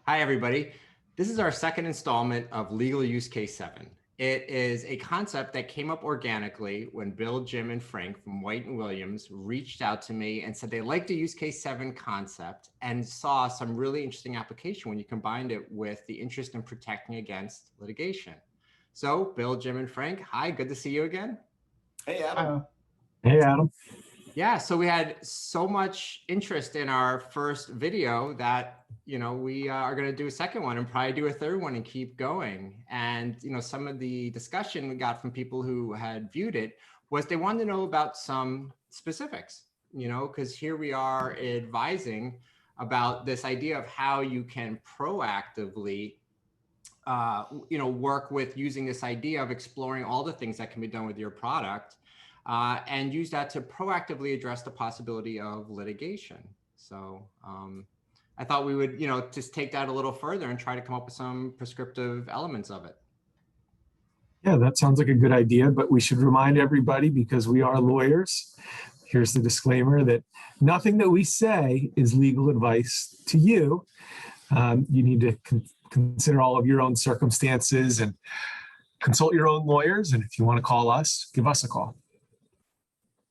Hi, everybody. This is our second installment of Legal Use Case 7. It is a concept that came up organically when Bill, Jim, and Frank from White and Williams reached out to me and said they liked the Use Case 7 concept and saw some really interesting application when you combined it with the interest in protecting against litigation. So, Bill, Jim, and Frank, hi, good to see you again. Hey, Adam. Hey, Adam. Yeah, so we had so much interest in our first video that, we are going to do a second one and probably do a third one and keep going. And, some of the discussion we got from people who had viewed it was they wanted to know about some specifics, because here we are advising about this idea of how you can proactively work with using this idea of exploring all the things that can be done with your product and use that to proactively address the possibility of litigation. So I thought we would, just take that a little further and try to come up with some prescriptive elements of it. Yeah, that sounds like a good idea, but we should remind everybody, because we are lawyers, here's the disclaimer that nothing that we say is legal advice to you. You need to consider all of your own circumstances and consult your own lawyers. And if you want to call us, give us a call.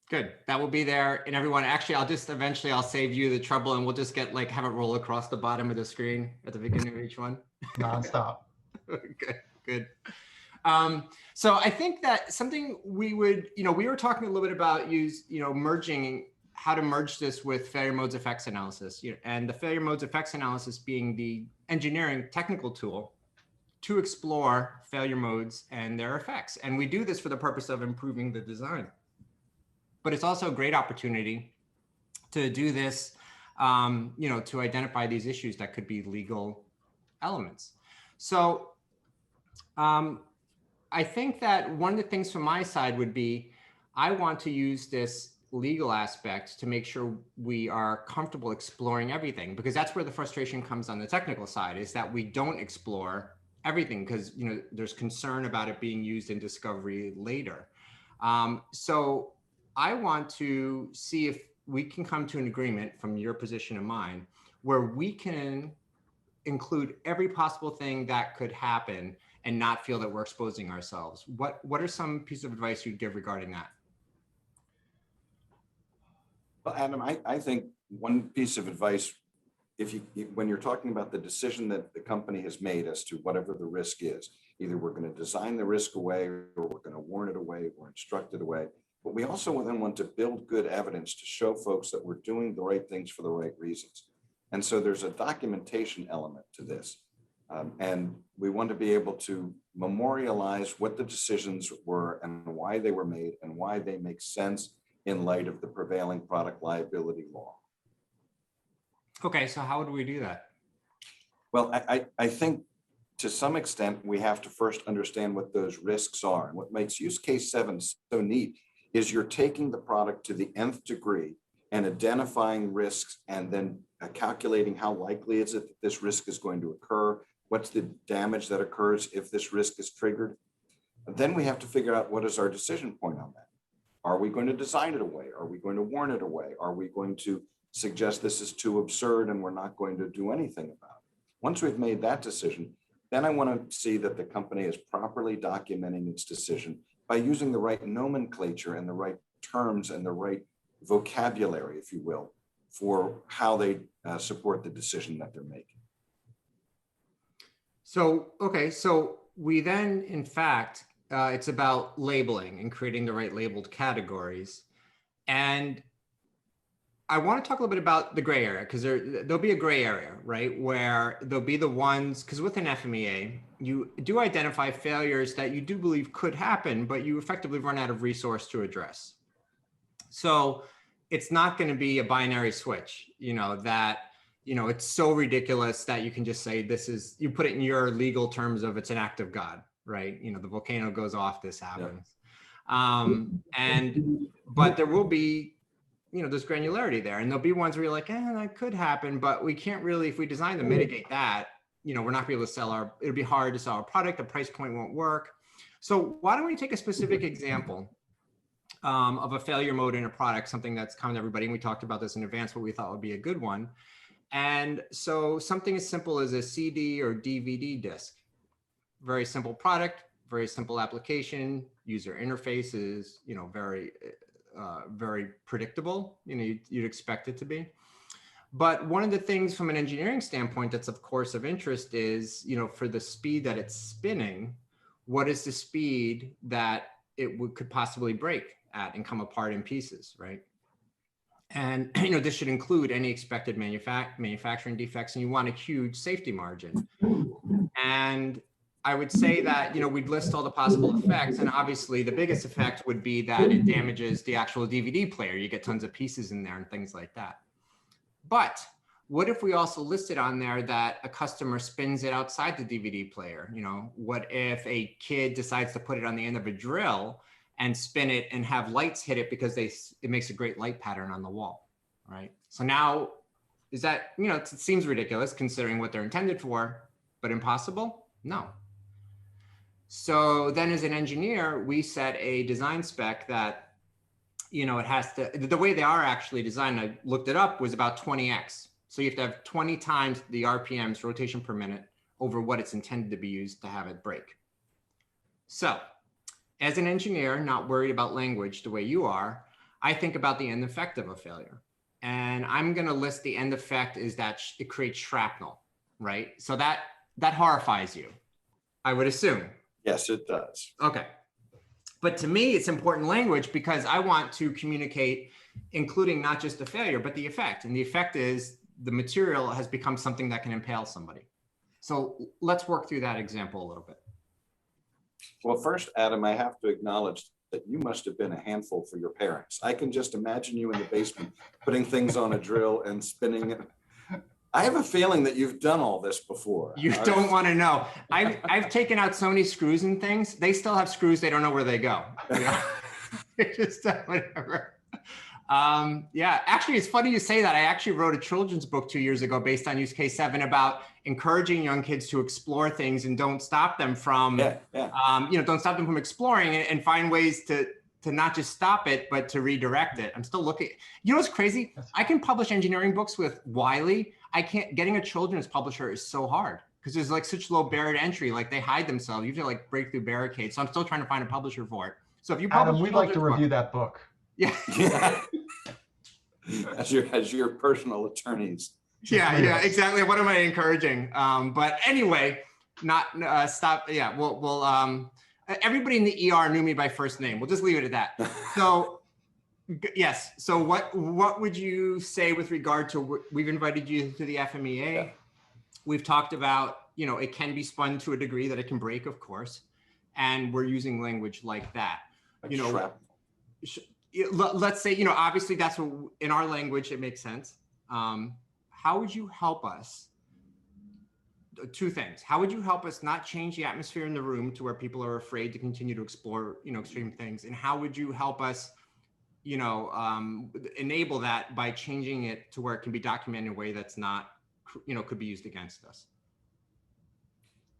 Good. That will be there. And everyone, actually, I'll save you the trouble and we'll just have it roll across the bottom of the screen at the beginning of each one. Nonstop. Good. So I think that something we would, we were talking a little bit about merging, how to merge this with failure modes effects analysis, and the failure modes effects analysis being the engineering technical tool to explore failure modes and their effects. And we do this for the purpose of improving the design. But it's also a great opportunity to do this, to identify these issues that could be legal elements. So I think that one of the things from my side would be, I want to use this legal aspect to make sure we are comfortable exploring everything, because that's where the frustration comes on the technical side, is that we don't explore everything because, there's concern about it being used in discovery later. So I want to see if we can come to an agreement from your position and mine where we can include every possible thing that could happen and not feel that we're exposing ourselves. What are some pieces of advice you'd give regarding that? Well, Adam, I think one piece of advice, when you're talking about the decision that the company has made as to whatever the risk is, either we're going to design the risk away or we're going to warn it away or instruct it away. But we also then want to build good evidence to show folks that we're doing the right things for the right reasons. And so there's a documentation element to this. And we want to be able to memorialize what the decisions were and why they were made and why they make sense in light of the prevailing product liability law. Okay, so how would we do that? Well, I think to some extent, we have to first understand what those risks are. And what makes use case 7 so neat is you're taking the product to the nth degree and identifying risks and then calculating how likely is it that this risk is going to occur, what's the damage that occurs if this risk is triggered. And then we have to figure out what is our decision point on that. Are we going to design it away? Are we going to warn it away? Are we going to suggest this is too absurd and we're not going to do anything about it? Once we've made that decision, then I want to see that the company is properly documenting its decision by using the right nomenclature and the right terms and the right vocabulary, if you will, for how they support the decision that they're making. So, okay, so we then, in fact, it's about labeling and creating the right labeled categories. And I want to talk a little bit about the gray area, because there'll be a gray area, right? Where there'll be the ones, because with an FMEA, you do identify failures that you do believe could happen, but you effectively run out of resource to address. So it's not going to be a binary switch, that, it's so ridiculous that you can just say, you put it in your legal terms of it's an act of God, right? The volcano goes off, this happens. Yeah. But there will be, there's granularity there, and there'll be ones where you're like, that could happen, but we can't really, if we design to mitigate that, we're not gonna be able to it'll be hard to sell our product, the price point won't work. So why don't we take a specific example of a failure mode in a product, something that's common to everybody, and we talked about this in advance, what we thought would be a good one. And so something as simple as a CD or DVD disc, very simple product, very simple application, user interfaces, very predictable, you'd expect it to be. But one of the things from an engineering standpoint that's of course of interest is, for the speed that it's spinning, what is the speed that it could possibly break at and come apart in pieces, right? And this should include any expected manufacturing defects, and you want a huge safety margin. And I would say that we'd list all the possible effects, and obviously the biggest effect would be that it damages the actual DVD player. You get tons of pieces in there and things like that. But what if we also listed on there that a customer spins it outside the DVD player? What if a kid decides to put it on the end of a drill and spin it and have lights hit it because it makes a great light pattern on the wall, right? So now, is that, it seems ridiculous considering what they're intended for, but impossible? No. So then as an engineer, we set a design spec that, it has to, the way they are actually designed, I looked it up, was about 20x. So you have to have 20 times the RPMs, rotation per minute, over what it's intended to be used to have it break. So as an engineer, not worried about language the way you are, I think about the end effect of a failure. And I'm going to list the end effect is that it creates shrapnel, right? So that horrifies you, I would assume. Yes, it does. Okay. But to me, it's important language because I want to communicate, including not just the failure, but the effect. And the effect is the material has become something that can impale somebody. So let's work through that example a little bit. Well, first, Adam, I have to acknowledge that you must have been a handful for your parents. I can just imagine you in the basement putting things on a drill and spinning it. I have a feeling that you've done all this before. You don't want to know. I've taken out so many screws and things. They still have screws. They don't know where they go. They just whatever. Yeah, actually, it's funny you say that. I actually wrote a children's book 2 years ago based on use case 7 about encouraging young kids to explore things and don't stop them from, don't stop them from exploring and find ways to not just stop it, but to redirect it. I'm still looking. You know what's crazy? I can publish engineering books with Wiley. I can't. Getting a children's publisher is so hard because there's like such low barrier to entry. Like they hide themselves. You have to like break through barricades. So I'm still trying to find a publisher for it. So if you Adam, we'd like to review that book. Yeah. as your personal attorneys. Yeah, exactly. What am I encouraging? But anyway, not stop. Yeah, we'll everybody in the ER knew me by first name. We'll just leave it at that. So yes. So what would you say with regard to, we've invited you to the FMEA. Yeah. We've talked about, it can be spun to a degree that it can break, of course. And we're using language like that. Let's say, obviously that's what in our language, it makes sense. How would you help us? Two things. How would you help us not change the atmosphere in the room to where people are afraid to continue to explore, extreme things? And how would you help us, enable that by changing it to where it can be documented in a way that's not, could be used against us?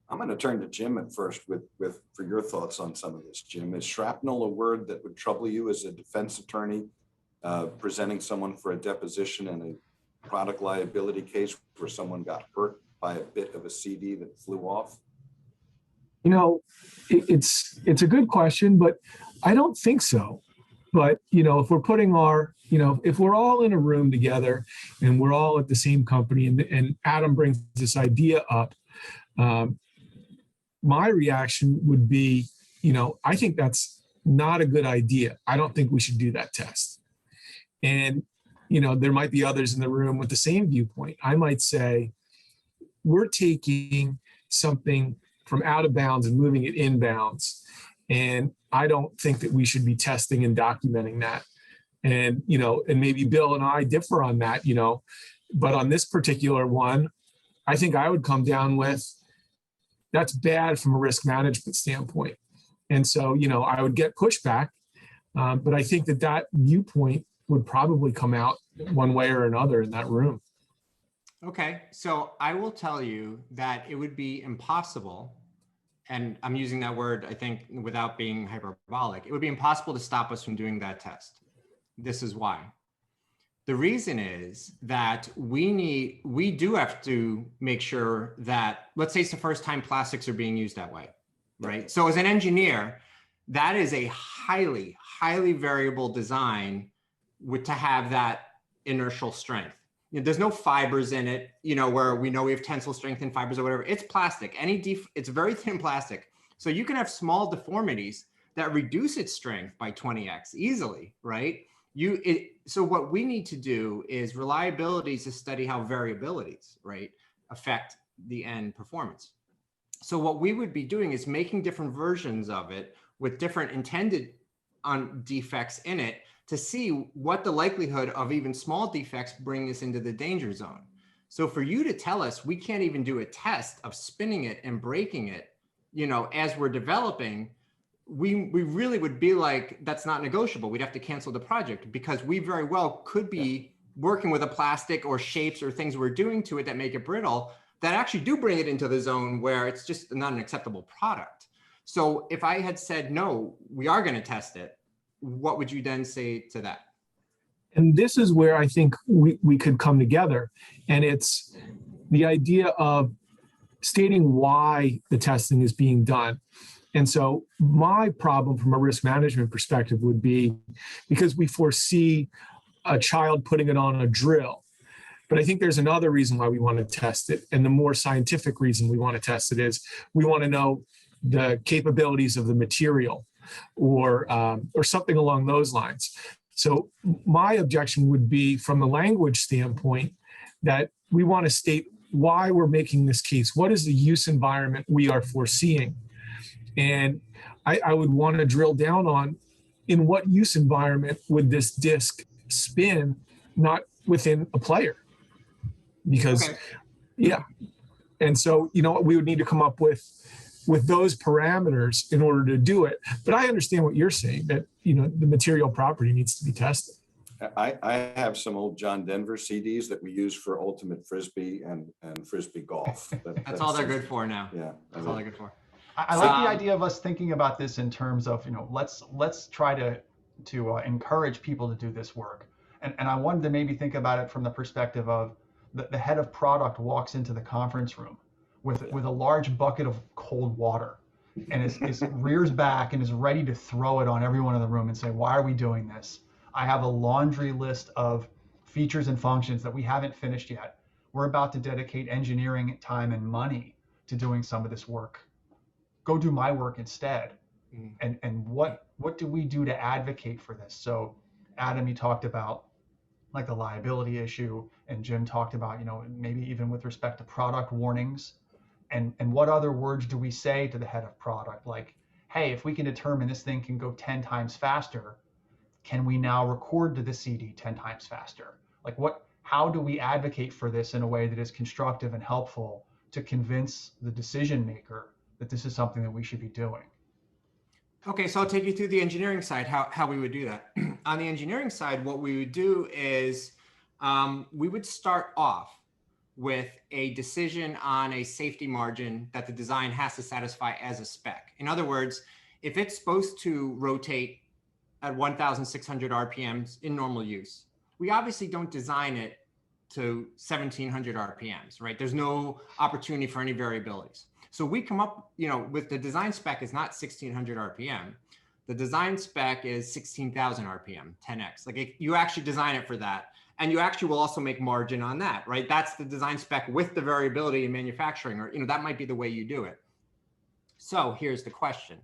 I'm going to turn to Jim at first for your thoughts on some of this. Jim, is shrapnel a word that would trouble you as a defense attorney presenting someone for a deposition in a product liability case where someone got hurt by a bit of a CD that flew off? It's a good question, but I don't think so. But, if we're putting if we're all in a room together and we're all at the same company and Adam brings this idea up, my reaction would be, I think that's not a good idea. I don't think we should do that test. And, there might be others in the room with the same viewpoint. I might say, we're taking something from out of bounds and moving it inbounds. And I don't think that we should be testing and documenting that. And, and maybe Bill and I differ on that, but on this particular one, I think I would come down with, that's bad from a risk management standpoint. And so, I would get pushback, but I think that viewpoint would probably come out one way or another in that room. Okay, so I will tell you that it would be impossible, and I'm using that word, I think, without being hyperbolic, it would be impossible to stop us from doing that test. This is why. The reason is that we do have to make sure that, let's say it's the first time plastics are being used that way, right? So as an engineer, that is a highly, highly variable design to have that inertial strength. There's no fibers in it, where we know we have tensile strength in fibers or whatever. It's plastic. It's very thin plastic. So you can have small deformities that reduce its strength by 20x easily, right? So what we need to do is reliabilities to study how variabilities, right, affect the end performance. So what we would be doing is making different versions of it with different intended defects in it to see what the likelihood of even small defects bring us into the danger zone. So for you to tell us we can't even do a test of spinning it and breaking it, as we're developing, we really would be like, that's not negotiable. We'd have to cancel the project, because we very well could be working with a plastic or shapes or things we're doing to it that make it brittle that actually do bring it into the zone where it's just not an acceptable product. So if I had said, no, we are going to test it, what would you then say to that? And this is where I think we could come together. And it's the idea of stating why the testing is being done. And so my problem from a risk management perspective would be, because we foresee a child putting it on a drill. But I think there's another reason why we want to test it. And the more scientific reason we want to test it is we want to know the capabilities of the material, or something along those lines. So my objection would be, from the language standpoint, that we want to state why we're making this case. What is the use environment we are foreseeing? And I would want to drill down on, in what use environment would this disc spin, not within a player? Because, Okay. yeah. And so, we would need to come up with those parameters in order to do it. But I understand what you're saying, that, the material property needs to be tested. I have some old John Denver CDs that we use for ultimate frisbee and frisbee golf. That's all they're good for now. Yeah, That's all they're good for. I like the idea of us thinking about this in terms of, let's try to encourage people to do this work. And I wanted to maybe think about it from the perspective of the head of product walks into the conference room with a large bucket of cold water, and is rears back and is ready to throw it on everyone in the room and say, why are we doing this? I have a laundry list of features and functions that we haven't finished yet. We're about to dedicate engineering time and money to doing some of this work. Go do my work instead. And what do we do to advocate for this? So Adam, you talked about like the liability issue, and Jim talked about, maybe even with respect to product warnings. And what other words do we say to the head of product? Like, hey, if we can determine this thing can go 10 times faster, can we now record to the CD 10 times faster? Like, how do we advocate for this in a way that is constructive and helpful to convince the decision maker that this is something that we should be doing? Okay, so I'll take you through the engineering side, how we would do that. On the engineering side, what we would do is we would start off with a decision on a safety margin that the design has to satisfy as a spec. In other words, if it's supposed to rotate at 1,600 RPMs in normal use, we obviously don't design it to 1,700 RPMs, right? There's no opportunity for any variabilities. So we come up, with the design spec is not 1,600 RPM. The design spec is 16,000 RPM, 10x. Like you actually design it for that. And you actually will also make margin on that, right? That's the design spec with the variability in manufacturing, or, that might be the way you do it. So here's the question.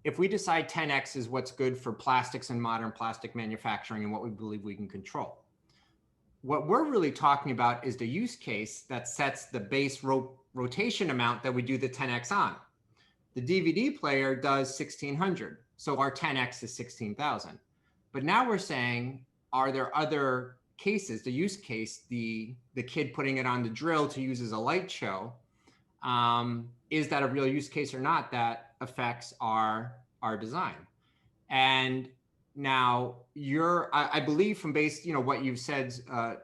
If we decide 10x is what's good for plastics and modern plastic manufacturing and what we believe we can control, what we're really talking about is the use case that sets the base rotation amount that we do the 10x on. The DVD player does 1,600, so our 10x is 16,000. But now we're saying, are there other cases, the use case, the kid putting it on the drill to use as a light show, is that a real use case or not that affects our design? And now I believe from based, what you've said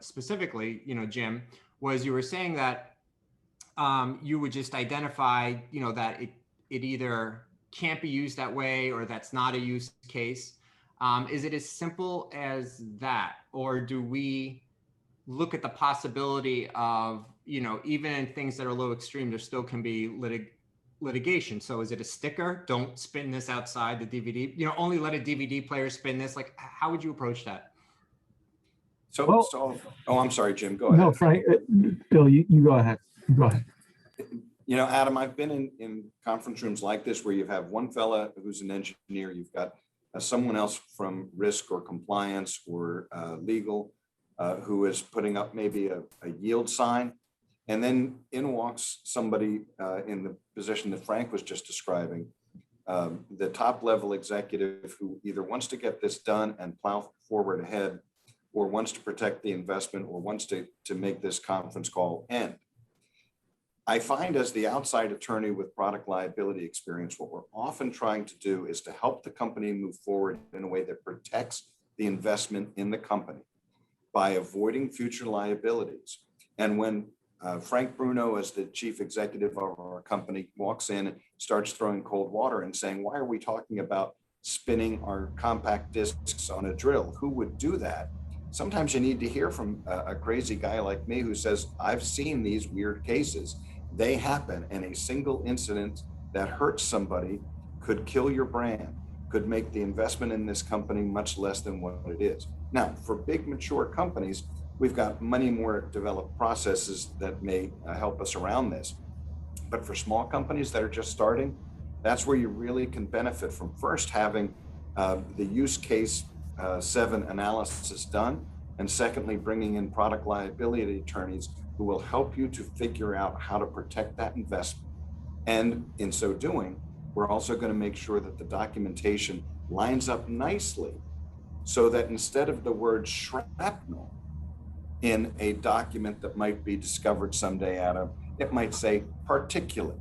specifically, Jim, was you were saying that you would just identify, that it either can't be used that way or that's not a use case. Is it as simple as that? Or do we look at the possibility of, even in things that are low extreme, there still can be litigation? So is it a sticker? Don't spin this outside the DVD, only let a DVD player spin this. Like, how would you approach that? Well- Oh, I'm sorry, Jim, go No, ahead. Frank, Bill, you go ahead. Go ahead. Adam, I've been in conference rooms like this where you have one fella who's an engineer, you've got someone else from risk or compliance or legal who is putting up maybe a yield sign. And then in walks somebody in the position that Frank was just describing, the top level executive who either wants to get this done and plow forward ahead, or wants to protect the investment, or wants to make this conference call end. I find, as the outside attorney with product liability experience, what we're often trying to do is to help the company move forward in a way that protects the investment in the company by avoiding future liabilities. And when Frank Bruno, as the chief executive of our company, walks in and starts throwing cold water and saying, why are we talking about spinning our compact discs on a drill? Who would do that? Sometimes you need to hear from a crazy guy like me who says, I've seen these weird cases. They happen, and a single incident that hurts somebody could kill your brand, could make the investment in this company much less than what it is. Now, for big mature companies, we've got many more developed processes that may help us around this. But for small companies that are just starting, that's where you really can benefit from first having the use case 7 analysis done, and secondly, bringing in product liability attorneys who will help you to figure out how to protect that investment. And in so doing, we're also going to make sure that the documentation lines up nicely so that instead of the word shrapnel in a document that might be discovered someday, Adam, it might say particulate.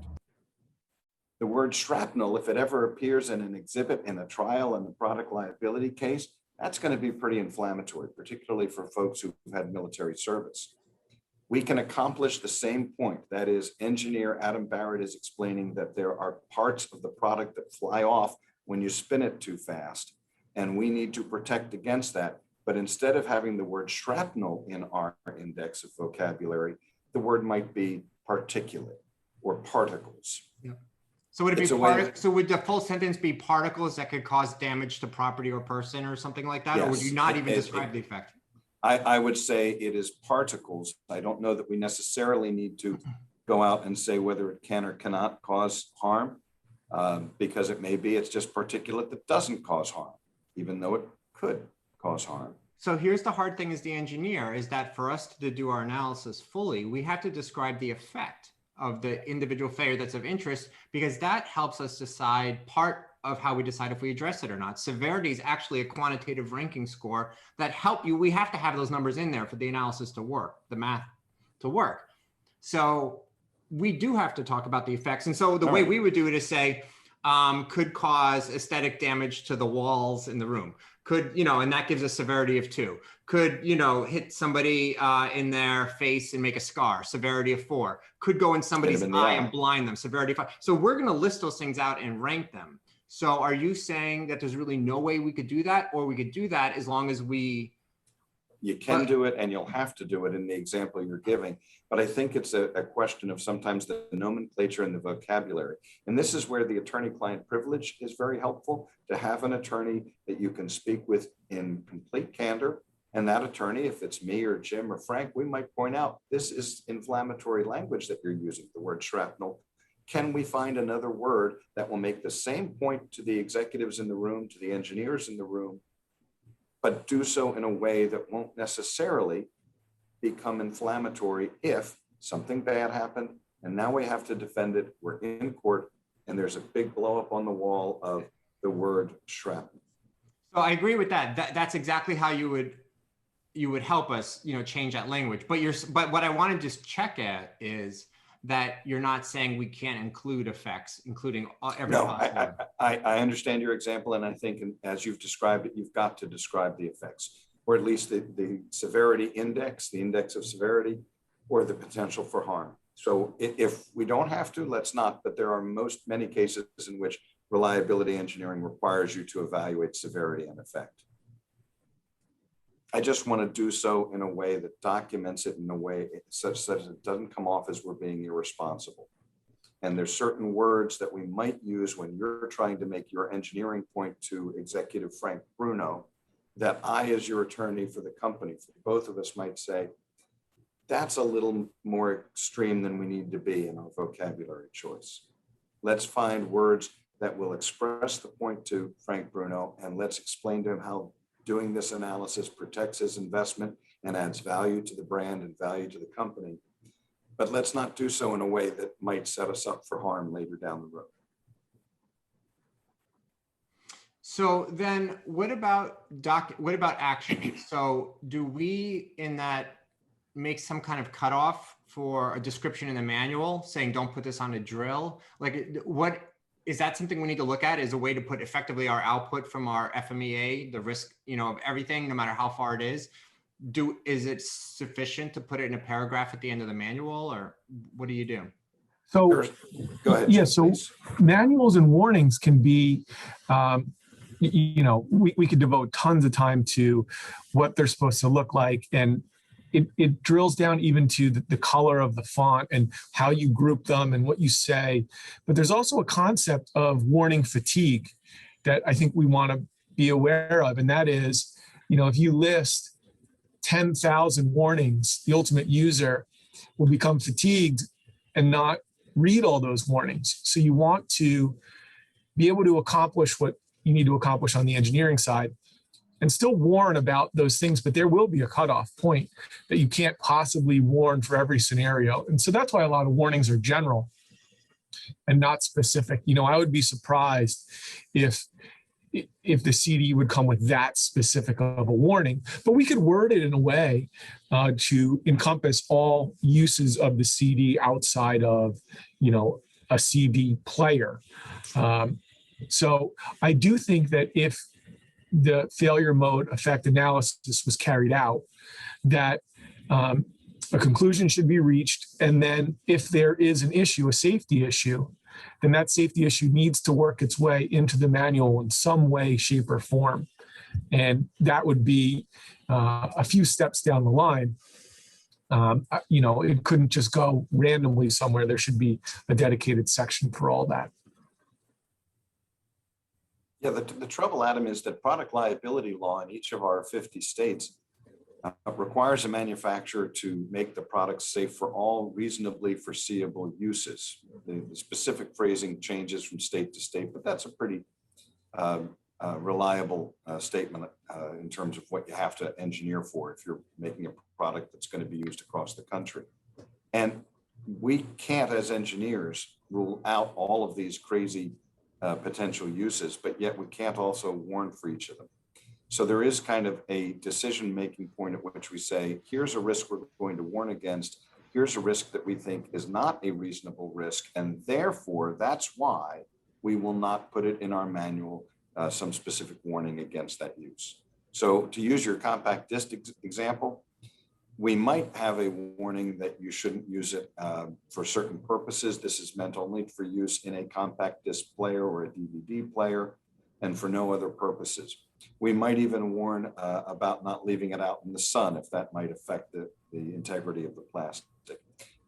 The word shrapnel, if it ever appears in an exhibit in a trial in the product liability case, that's going to be pretty inflammatory, particularly for folks who've had military service. We can accomplish the same point. That is, engineer Adam Barrett is explaining that there are parts of the product that fly off when you spin it too fast, and we need to protect against that. But instead of having the word shrapnel in our index of vocabulary, the word might be particulate or particles. Yeah. So would it be so would the full sentence be particles that could cause damage to property or person or something like that? Yes. Or would you not even describe the effect? I would say it is particles. I don't know that we necessarily need to go out and say whether it can or cannot cause harm, because it may be it's just particulate that doesn't cause harm, even though it could cause harm. So here's the hard thing as the engineer is that for us to do our analysis fully, we have to describe the effect of the individual failure that's of interest, because that helps us decide part of how we decide if we address it or not. Severity is actually a quantitative ranking score that help you. We have to have those numbers in there for the analysis to work, the math to work. So we do have to talk about the effects. And so the way we would do it is say, could cause aesthetic damage to the walls in the room. Could, and that gives a severity of 2. Could, hit somebody in their face and make a scar, severity of 4. Could go in somebody's eye and blind them, severity of 5. So we're going to list those things out and rank them. So are you saying that there's really no way we could do that, or we could do that as long as we... You can do it, and you'll have to do it in the example you're giving. But I think it's a question of sometimes the nomenclature and the vocabulary. And this is where the attorney-client privilege is very helpful, to have an attorney that you can speak with in complete candor. And that attorney, if it's me or Jim or Frank, we might point out, this is inflammatory language that you're using, the word shrapnel. Can we find another word that will make the same point to the executives in the room, to the engineers in the room, but do so in a way that won't necessarily become inflammatory if something bad happened and now we have to defend it, we're in court, and there's a big blow up on the wall of the word shrapnel. So I agree with that. That's exactly how you would help us, change that language. But what I want to just check at is that you're not saying we can't include effects, including every possible. I understand your example, and I think as you've described it, you've got to describe the effects, or at least the severity index, the index of severity, or the potential for harm. So if we don't have to, let's not, but there are many cases in which reliability engineering requires you to evaluate severity and effect. I just want to do so in a way that documents it in a way such that it doesn't come off as we're being irresponsible. And there's certain words that we might use when you're trying to make your engineering point to Executive Frank Bruno that I, as your attorney for the company, for both of us might say, that's a little more extreme than we need to be in our vocabulary choice. Let's find words that will express the point to Frank Bruno, and let's explain to him how doing this analysis protects his investment and adds value to the brand and value to the company. But let's not do so in a way that might set us up for harm later down the road. So then what about action? So do we in that make some kind of cutoff for a description in the manual saying, don't put this on a drill? Like what, is that something we need to look at as a way to put effectively our output from our FMEA, the risk, of everything, no matter how far it is? Is it sufficient to put it in a paragraph at the end of the manual, or what do you do? So, go ahead. Yeah, Jim, so please. manuals and warnings can be, we could devote tons of time to what they're supposed to look like. And it drills down even to the color of the font and how you group them and what you say. But there's also a concept of warning fatigue that I think we want to be aware of. And that is, if you list 10,000 warnings, the ultimate user will become fatigued and not read all those warnings. So you want to be able to accomplish what you need to accomplish on the engineering side and still warn about those things, but there will be a cutoff point that you can't possibly warn for every scenario. And so that's why a lot of warnings are general and not specific. I would be surprised if the CD would come with that specific of a warning, but we could word it in a way to encompass all uses of the CD outside of, a CD player. So I do think that if the failure mode effect analysis was carried out, that a conclusion should be reached. And then if there is an issue, a safety issue, then that safety issue needs to work its way into the manual in some way, shape, or form. And that would be a few steps down the line. It couldn't just go randomly somewhere. There should be a dedicated section for all that. Yeah, the trouble, Adam, is that product liability law in each of our 50 states requires a manufacturer to make the product safe for all reasonably foreseeable uses. The specific phrasing changes from state to state, but that's a pretty reliable statement in terms of what you have to engineer for if you're making a product that's going to be used across the country. And we can't, as engineers, rule out all of these crazy potential uses, but yet we can't also warn for each of them. So there is kind of a decision-making point at which we say, here's a risk we're going to warn against. Here's a risk that we think is not a reasonable risk. And therefore, that's why we will not put it in our manual, some specific warning against that use. So to use your compact disc example, we might have a warning that you shouldn't use it for certain purposes. This is meant only for use in a compact disc player or a DVD player and for no other purposes. We might even warn about not leaving it out in the sun if that might affect the integrity of the plastic.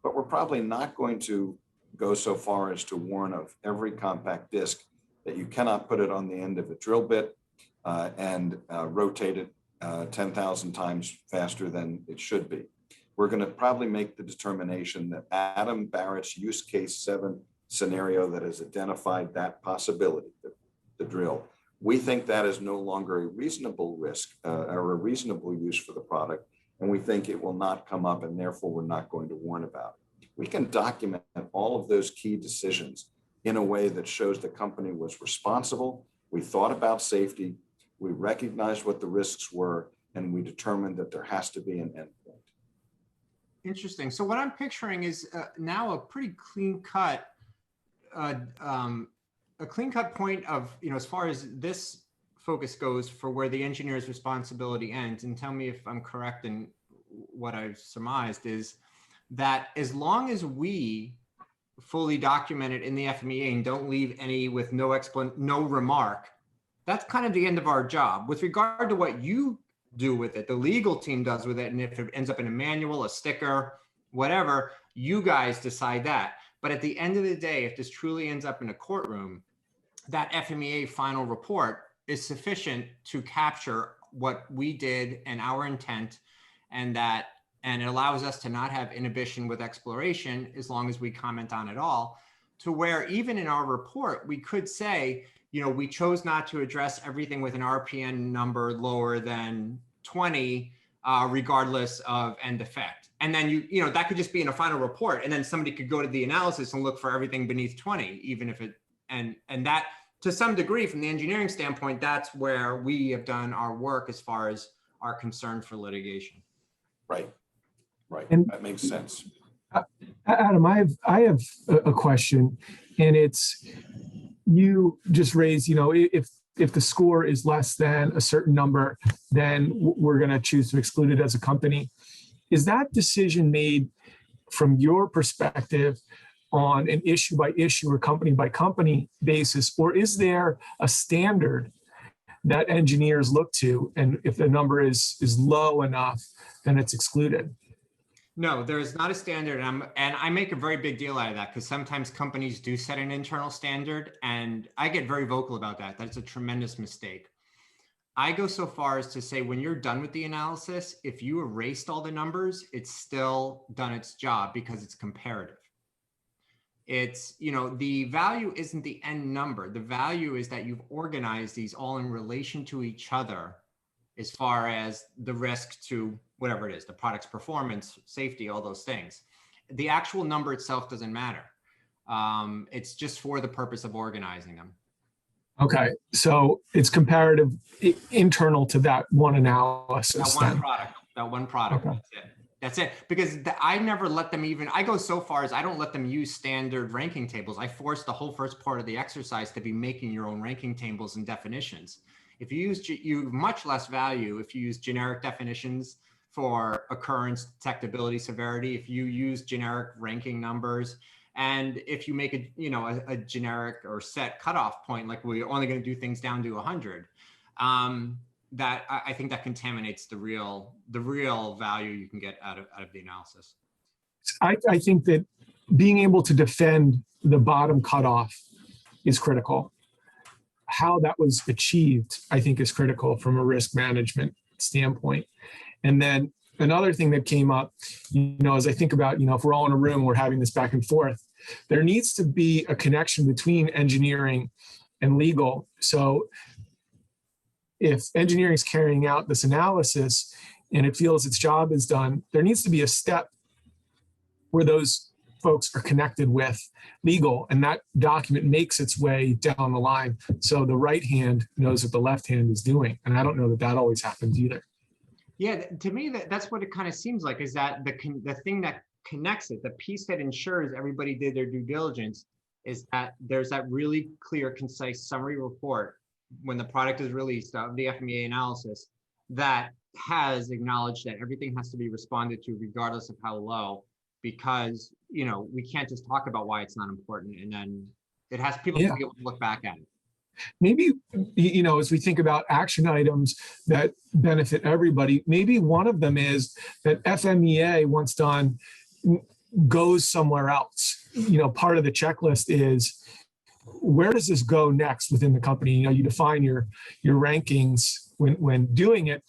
But we're probably not going to go so far as to warn of every compact disc that you cannot put it on the end of a drill bit and rotate it 10,000 times faster than it should be. We're going to probably make the determination that Adam Barrett's use case 7 scenario that has identified that possibility, the drill, we think that is no longer a reasonable risk or a reasonable use for the product, and we think it will not come up, and therefore we're not going to warn about it. We can document all of those key decisions in a way that shows the company was responsible, we thought about safety, we recognized what the risks were, and we determined that there has to be an endpoint. Interesting. So what I'm picturing is now a pretty clean cut, point of, as far as this focus goes for where the engineer's responsibility ends. And tell me if I'm correct in what I've surmised is that as long as we fully documented in the FMEA and don't leave any with no remark, that's kind of the end of our job. With regard to what you do with it, the legal team does with it, and if it ends up in a manual, a sticker, whatever, you guys decide that. But at the end of the day, if this truly ends up in a courtroom, that FMEA final report is sufficient to capture what we did and our intent, and it allows us to not have inhibition with exploration as long as we comment on it all, to where even in our report, we could say, we chose not to address everything with an RPN number lower than 20, regardless of end effect. And then that could just be in a final report, and then somebody could go to the analysis and look for everything beneath 20, even if it, and that to some degree from the engineering standpoint, that's where we have done our work as far as our concern for litigation. Right. And that makes sense. Adam, I have a question, and it's, you just raised, if the score is less than a certain number, then we're going to choose to exclude it as a company. Is that decision made from your perspective on an issue by issue or company by company basis, or is there a standard that engineers look to, and if the number is low enough, then it's excluded? No, there is not a standard, and I make a very big deal out of that, because sometimes companies do set an internal standard, and I get very vocal about that. That's a tremendous mistake. I go so far as to say, when you're done with the analysis, if you erased all the numbers, it's still done its job because it's comparative. It's, the value isn't the end number. The value is that you've organized these all in relation to each other as far as the risk to whatever it is, the product's performance, safety, all those things. The actual number itself doesn't matter. It's just for the purpose of organizing them. Okay, so it's comparative internal to that one analysis. That one product. Okay. That's it. Because I never let them I go so far as I don't let them use standard ranking tables. I force the whole first part of the exercise to be making your own ranking tables and definitions. If you use, you much less value if you use generic definitions for occurrence, detectability, severity, if you use generic ranking numbers, and if you make a generic or set cutoff point, like we're only going to do things down to 100, that I think that contaminates the real value you can get out of the analysis. I think that being able to defend the bottom cutoff is critical. How that was achieved, I think, is critical from a risk management standpoint. And then another thing that came up, as I think about, if we're all in a room, we're having this back and forth, there needs to be a connection between engineering and legal. So if engineering is carrying out this analysis and it feels its job is done, there needs to be a step where those folks are connected with legal, and that document makes its way down the line. So the right hand knows what the left hand is doing. And I don't know that always happens either. Yeah, to me, that's what it kind of seems like, is that the thing that connects it, the piece that ensures everybody did their due diligence, is that there's that really clear, concise summary report when the product is released of the FMEA analysis that has acknowledged that everything has to be responded to regardless of how low, because, we can't just talk about why it's not important, and then it has people to be able to look back at it. Maybe, as we think about action items that benefit everybody, maybe one of them is that FMEA, once done, goes somewhere else. Part of the checklist is, where does this go next within the company? You define your rankings when doing it,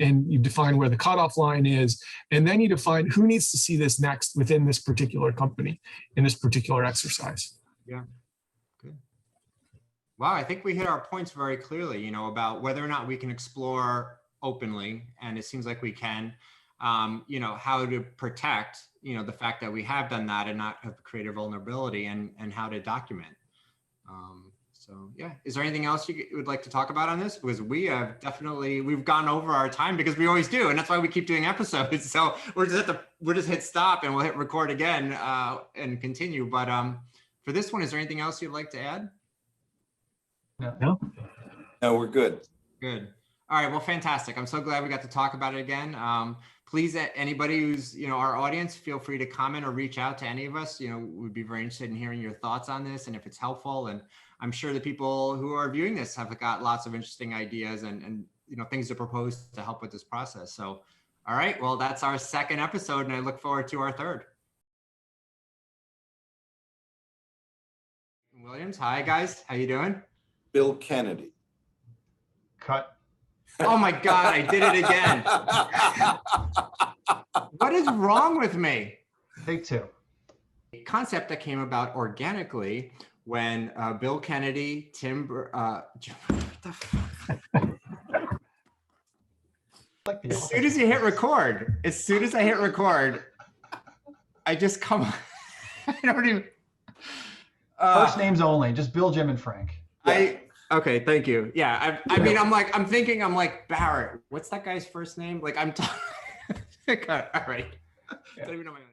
and you define where the cutoff line is, and then you define who needs to see this next within this particular company in this particular exercise. Yeah. Good. Wow, I think we hit our points very clearly, about whether or not we can explore openly, and it seems like we can, how to protect, the fact that we have done that and not have created vulnerability, and how to document. So yeah, is there anything else you would like to talk about on this? Because we've gone over our time, because we always do, and that's why we keep doing episodes. So we'll just hit stop, and we'll hit record again and continue. But for this one, is there anything else you'd like to add? No, we're good. Good. All right. Well, fantastic. I'm so glad we got to talk about it again. please, anybody who's, our audience, feel free to comment or reach out to any of us. We'd be very interested in hearing your thoughts on this and if it's helpful. And I'm sure the people who are viewing this have got lots of interesting ideas and things to propose to help with this process. So, all right, well, that's our second episode, and I look forward to our third. Williams, hi guys, how you doing? Bill Kennedy. Cut. Oh my God, I did it again. What is wrong with me? Take two. A concept that came about organically when Bill Kennedy, what the fuck? As soon as you hit record, I just come on. I don't even. First names only, just Bill, Jim, and Frank. Okay, thank you. Yeah, I'm thinking Barrett. What's that guy's first name? Like I'm. All right. Yeah. Don't even know my own.